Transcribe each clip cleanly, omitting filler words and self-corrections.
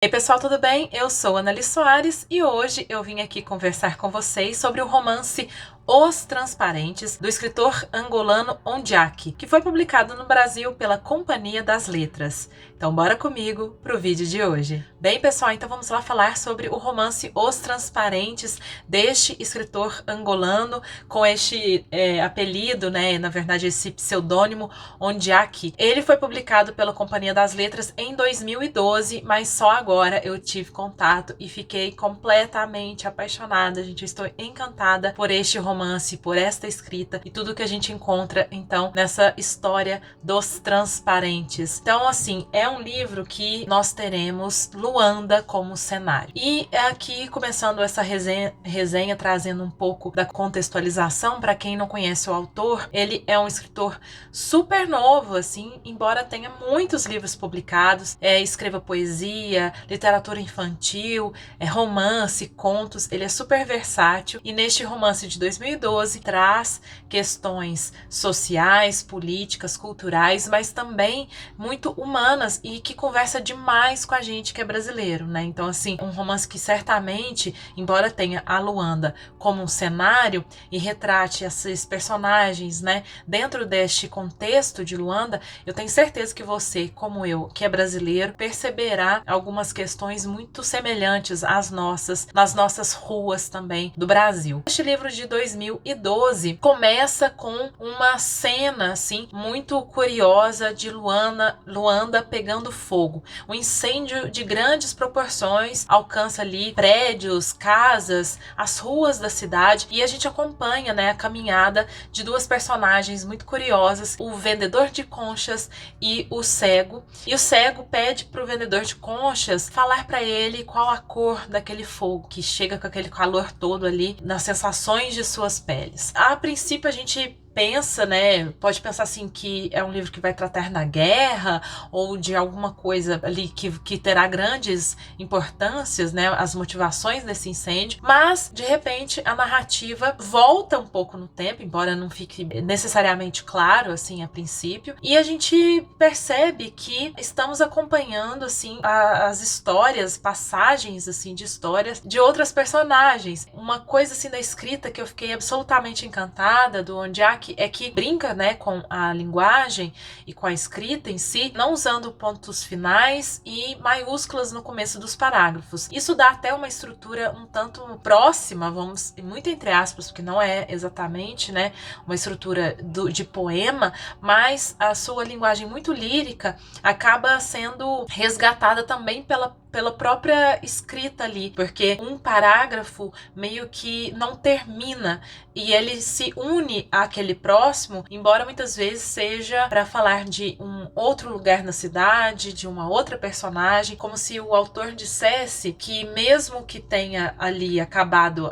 Ei pessoal, tudo bem? Eu sou Annali Soares e hoje eu vim aqui conversar com vocês sobre o romance Os Transparentes, do escritor angolano Ondiaki, que foi publicado no Brasil pela Companhia das Letras. Então bora comigo pro vídeo de hoje. Bem pessoal, então vamos lá falar sobre o romance Os Transparentes, deste escritor angolano com este apelido, né, na verdade esse pseudônimo Ondiaki. Ele foi publicado pela Companhia das Letras em 2012, mas só agora eu tive contato e fiquei completamente apaixonada, gente. Eu estou encantada por este romance, por esta escrita e tudo que a gente encontra, então, nessa história dos transparentes. Então, assim, é um livro que nós teremos Luanda como cenário. E aqui, começando essa resenha trazendo um pouco da contextualização, para quem não conhece o autor, ele é um escritor super novo, assim, embora tenha muitos livros publicados, escreva poesia, literatura infantil, romance, contos. Ele é super versátil e neste romance de 2012 traz questões sociais, políticas, culturais, mas também muito humanas e que conversa demais com a gente que é brasileiro, né? Então, assim, um romance que certamente, embora tenha a Luanda como um cenário e retrate esses personagens, né, dentro deste contexto de Luanda, eu tenho certeza que você, como eu, que é brasileiro, perceberá algumas questões muito semelhantes às nossas, nas nossas ruas também do Brasil. Este livro de 2012 começa com uma cena, assim, muito curiosa de Luanda pegando fogo. Um incêndio de grandes proporções alcança ali prédios, casas, as ruas da cidade, e a gente acompanha, né, a caminhada de duas personagens muito curiosas, o vendedor de conchas e o cego. E o cego pede pro vendedor de conchas falar para ele qual a cor daquele fogo que chega com aquele calor todo ali nas sensações de suas peles. A princípio a gente pensa, né, pode pensar assim que é um livro que vai tratar da guerra ou de alguma coisa ali que terá grandes importâncias, né, as motivações desse incêndio, mas de repente a narrativa volta um pouco no tempo, embora não fique necessariamente claro assim a princípio, e a gente percebe que estamos acompanhando assim as histórias, passagens assim de histórias de outras personagens. Uma coisa assim da escrita que eu fiquei absolutamente encantada do Ondiaki é que brinca, né, com a linguagem e com a escrita em si, não usando pontos finais e maiúsculas no começo dos parágrafos. Isso dá até uma estrutura um tanto próxima, vamos, muito entre aspas, porque não é exatamente, né, uma estrutura de poema, mas a sua linguagem muito lírica acaba sendo resgatada também pela própria escrita ali, porque um parágrafo meio que não termina e ele se une àquele próximo, embora muitas vezes seja para falar de um outro lugar na cidade, de uma outra personagem, como se o autor dissesse que mesmo que tenha ali acabado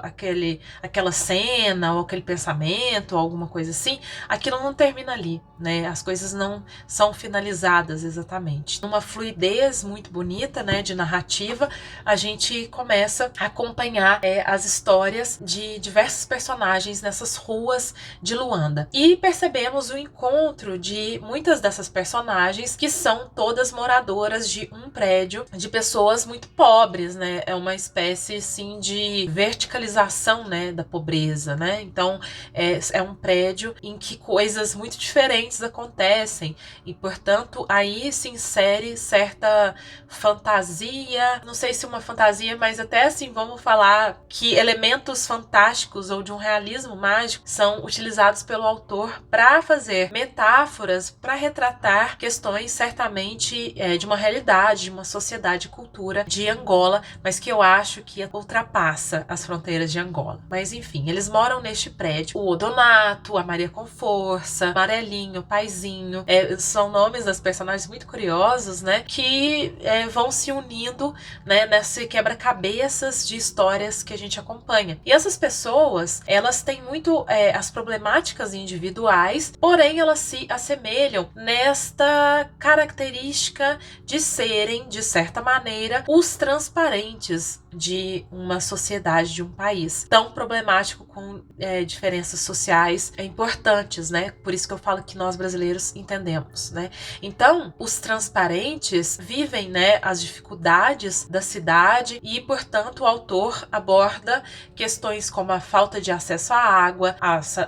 aquela cena ou aquele pensamento ou alguma coisa assim, aquilo não termina ali, né? As coisas não são finalizadas exatamente. Numa fluidez muito bonita, né, de narrativa, a gente começa a acompanhar as histórias de diversos personagens nessas ruas de Luanda. E percebemos o encontro de muitas dessas personagens que são todas moradoras de um prédio de pessoas muito pobres, né? É uma espécie, assim, de verticalização, né, da pobreza, né? Então, é um prédio em que coisas muito diferentes acontecem e, portanto, aí se insere certa fantasia, não sei se uma fantasia, mas até assim, vamos falar que elementos fantásticos ou de um realismo mágico são utilizados pelo autor para fazer metáforas, para retratar questões certamente de uma realidade, de uma sociedade e cultura de Angola, mas que eu acho que ultrapassa as fronteiras de Angola. Mas enfim, eles moram neste prédio. O Odonato, a Maria com Força, Amarelinho, Paizinho, são nomes das personagens muito curiosos, né, que vão se unindo, né, nesse quebra-cabeças de histórias que a gente acompanha. E essas pessoas, elas têm muito as problemáticas individuais, porém elas se assemelham nesta característica de serem, de certa maneira, os transparentes de uma sociedade, de um país tão problemático com diferenças sociais importantes, né? Por isso que eu falo que nós brasileiros entendemos, né? Então, os transparentes vivem, né, as dificuldades necessidades da cidade e, portanto, o autor aborda questões como a falta de acesso à água,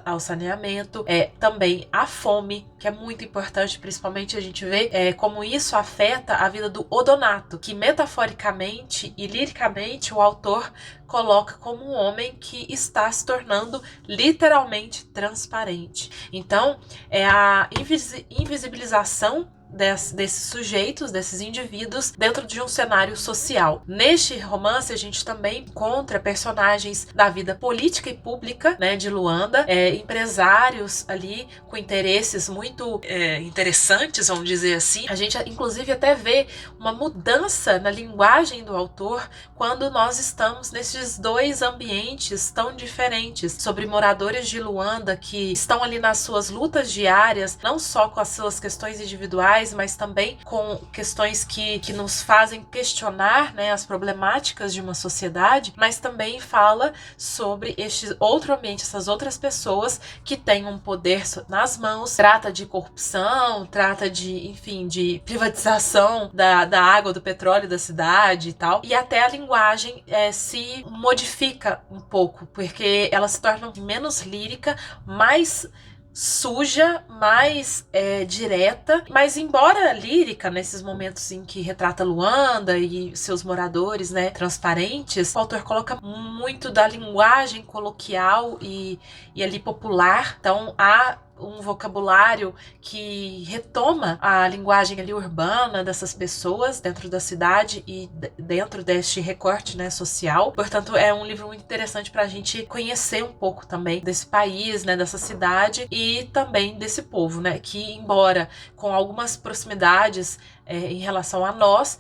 ao saneamento, também a fome, que é muito importante, principalmente a gente vê como isso afeta a vida do Odonato, que metaforicamente e liricamente o autor coloca como um homem que está se tornando literalmente transparente. Então, é a invisibilização desses sujeitos, desses indivíduos, dentro de um cenário social. Neste romance, a gente também encontra personagens da vida política e pública, né, de Luanda, empresários ali com interesses muito interessantes, vamos dizer assim. A gente, inclusive, até vê uma mudança na linguagem do autor quando nós estamos nesses dois ambientes tão diferentes, sobre moradores de Luanda que estão ali nas suas lutas diárias, não só com as suas questões individuais, mas também com questões que nos fazem questionar, né, as problemáticas de uma sociedade, mas também fala sobre este outro ambiente, essas outras pessoas que têm um poder nas mãos, trata de corrupção, trata de, enfim, de privatização da água, do petróleo da cidade e tal, e até a linguagem se modifica um pouco, porque ela se torna menos lírica, mais suja, mais direta, mas embora lírica nesses momentos em que retrata Luanda e seus moradores, né, transparentes, o autor coloca muito da linguagem coloquial e ali popular. Então há um vocabulário que retoma a linguagem ali urbana dessas pessoas dentro da cidade e dentro deste recorte, né, social. Portanto, é um livro muito interessante para a gente conhecer um pouco também desse país, né, dessa cidade e também desse povo, né, que embora com algumas proximidades em relação a nós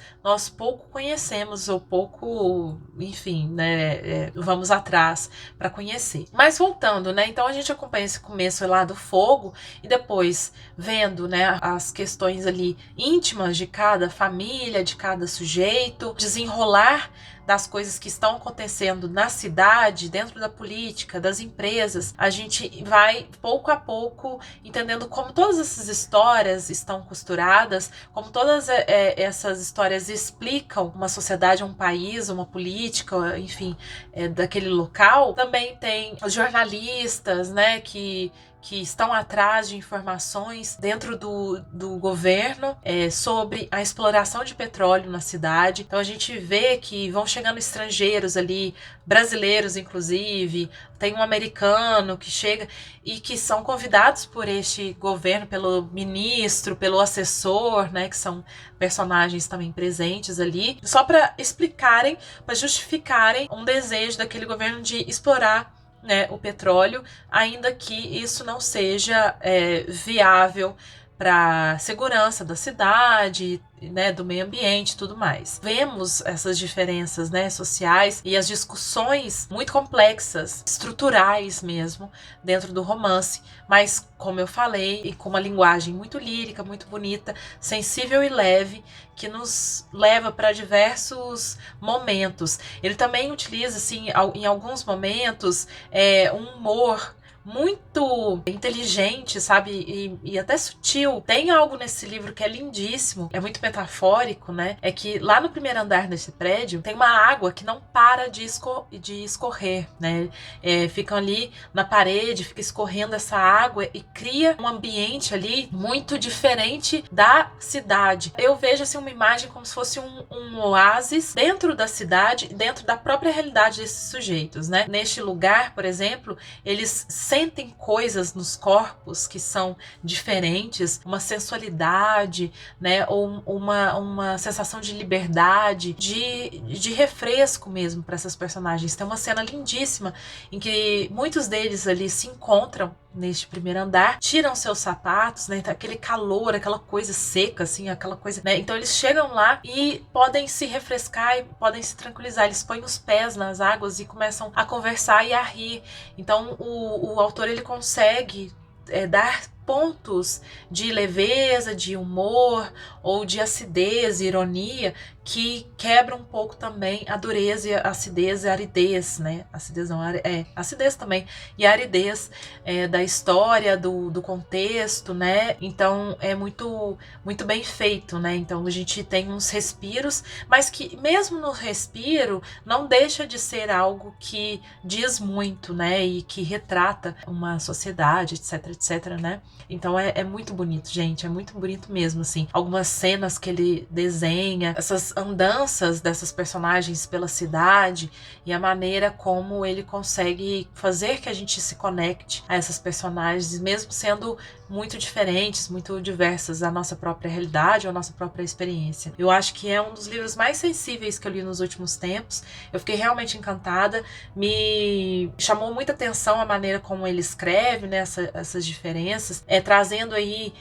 pouco conhecemos ou pouco, enfim, né, vamos atrás para conhecer. Mas voltando, né, então a gente acompanha esse começo lá do fogo e depois vendo, né, as questões ali íntimas de cada família, de cada sujeito, desenrolar das coisas que estão acontecendo na cidade, dentro da política, das empresas. A gente vai pouco a pouco entendendo como todas essas histórias estão costuradas, como todas essas histórias explicam uma sociedade, um país, uma política, enfim, daquele local. Também tem os jornalistas, né, que estão atrás de informações dentro do governo sobre a exploração de petróleo na cidade. Então a gente vê que vão chegando estrangeiros ali, brasileiros inclusive, tem um americano que chega e que são convidados por este governo, pelo ministro, pelo assessor, né, que são personagens também presentes ali, só para explicarem, para justificarem um desejo daquele governo de explorar, né, o petróleo, ainda que isso não seja viável para a segurança da cidade, né, do meio ambiente e tudo mais. Vemos essas diferenças, né, sociais e as discussões muito complexas, estruturais mesmo, dentro do romance, mas como eu falei, e com uma linguagem muito lírica, muito bonita, sensível e leve, que nos leva para diversos momentos. Ele também utiliza, assim, em alguns momentos, um humor muito inteligente, sabe, e até sutil. Tem algo nesse livro que é lindíssimo, é muito metafórico, né, é que lá no primeiro andar desse prédio tem uma água que não para de escorrer, né, ficam ali na parede, fica escorrendo essa água e cria um ambiente ali muito diferente da cidade. Eu vejo assim uma imagem como se fosse um oásis dentro da cidade, dentro da própria realidade desses sujeitos, né. Neste lugar, por exemplo, eles sentem coisas nos corpos que são diferentes, uma sensualidade, né, ou uma sensação de liberdade, de refresco mesmo para essas personagens. Tem uma cena lindíssima em que muitos deles ali se encontram neste primeiro andar, tiram seus sapatos, né, então aquele calor, aquela coisa seca, assim, aquela coisa, né, então eles chegam lá e podem se refrescar e podem se tranquilizar, eles põem os pés nas águas e começam a conversar e a rir. Então o autor, ele consegue dar pontos de leveza, de humor ou de acidez, ironia, que quebra um pouco também a dureza, e a acidez e a aridez, né? Acidez não, acidez também, e a aridez da história, do contexto, né? Então é muito bem feito, né? Então a gente tem uns respiros, mas que mesmo no respiro não deixa de ser algo que diz muito, né? E que retrata uma sociedade, etc, etc, né? Então é muito bonito, gente, é muito bonito mesmo, assim. Algumas cenas que ele desenha, essas andanças dessas personagens pela cidade e a maneira como ele consegue fazer que a gente se conecte a essas personagens, mesmo sendo muito diferentes, muito diversas da nossa própria realidade ou a nossa própria experiência. Eu acho que é um dos livros mais sensíveis que eu li nos últimos tempos. Eu fiquei realmente encantada, me chamou muita atenção a maneira como ele escreve, né, essas diferenças, trazendo aí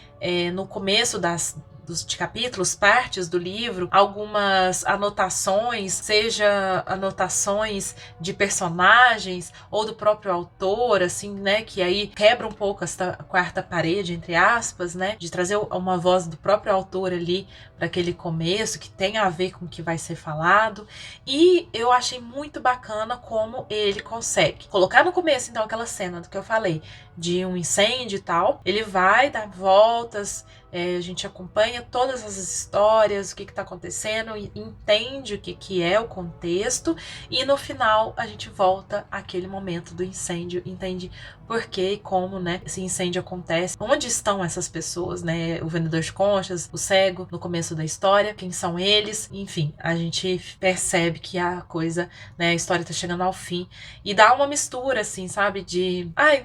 no começo dos capítulos, partes do livro, algumas anotações, seja anotações de personagens ou do próprio autor, assim, né, que aí quebra um pouco essa quarta parede, entre aspas, né, de trazer uma voz do próprio autor ali para aquele começo, que tem a ver com o que vai ser falado. E eu achei muito bacana como ele consegue colocar no começo, então, aquela cena do que eu falei, de um incêndio e tal, ele vai dar voltas, a gente acompanha todas as histórias, o que está acontecendo, e entende o que é o contexto, e no final a gente volta àquele momento do incêndio, entende por que e como, né, esse incêndio acontece, onde estão essas pessoas, né, o vendedor de conchas, o cego, no começo da história, quem são eles, enfim, a gente percebe que a coisa, né, a história tá chegando ao fim, e dá uma mistura, assim, sabe,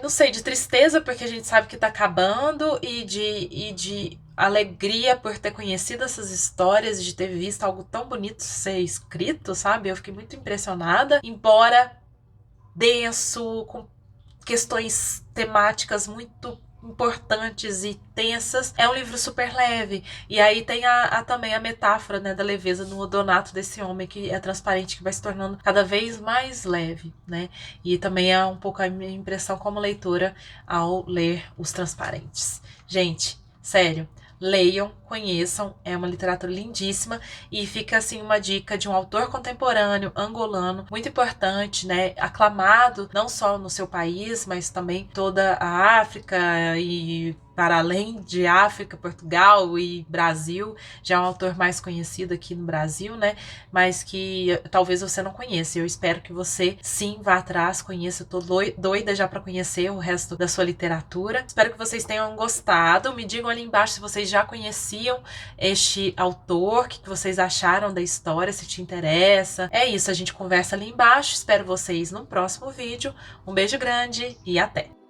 não sei, de tristeza, porque a gente sabe que tá acabando, e de alegria por ter conhecido essas histórias e de ter visto algo tão bonito ser escrito, sabe? Eu fiquei muito impressionada, embora denso, com questões temáticas muito importantes e tensas. É um livro super leve. E aí tem também a metáfora, né, da leveza no odonato desse homem que é transparente, que vai se tornando cada vez mais leve, né? E também é um pouco a minha impressão como leitora ao ler Os Transparentes. Gente, sério, leiam, conheçam, é uma literatura lindíssima, e fica assim uma dica de um autor contemporâneo angolano, muito importante, né, aclamado não só no seu país, mas também toda a África e para além de África, Portugal e Brasil. Já é um autor mais conhecido aqui no Brasil, né, mas que talvez você não conheça. Eu espero que você sim vá atrás, conheça. Eu tô doida já para conhecer o resto da sua literatura. Espero que vocês tenham gostado. Me digam ali embaixo se vocês já conheciam este autor, o que vocês acharam da história, se te interessa. É isso, a gente conversa ali embaixo. Espero vocês no próximo vídeo. Um beijo grande e até!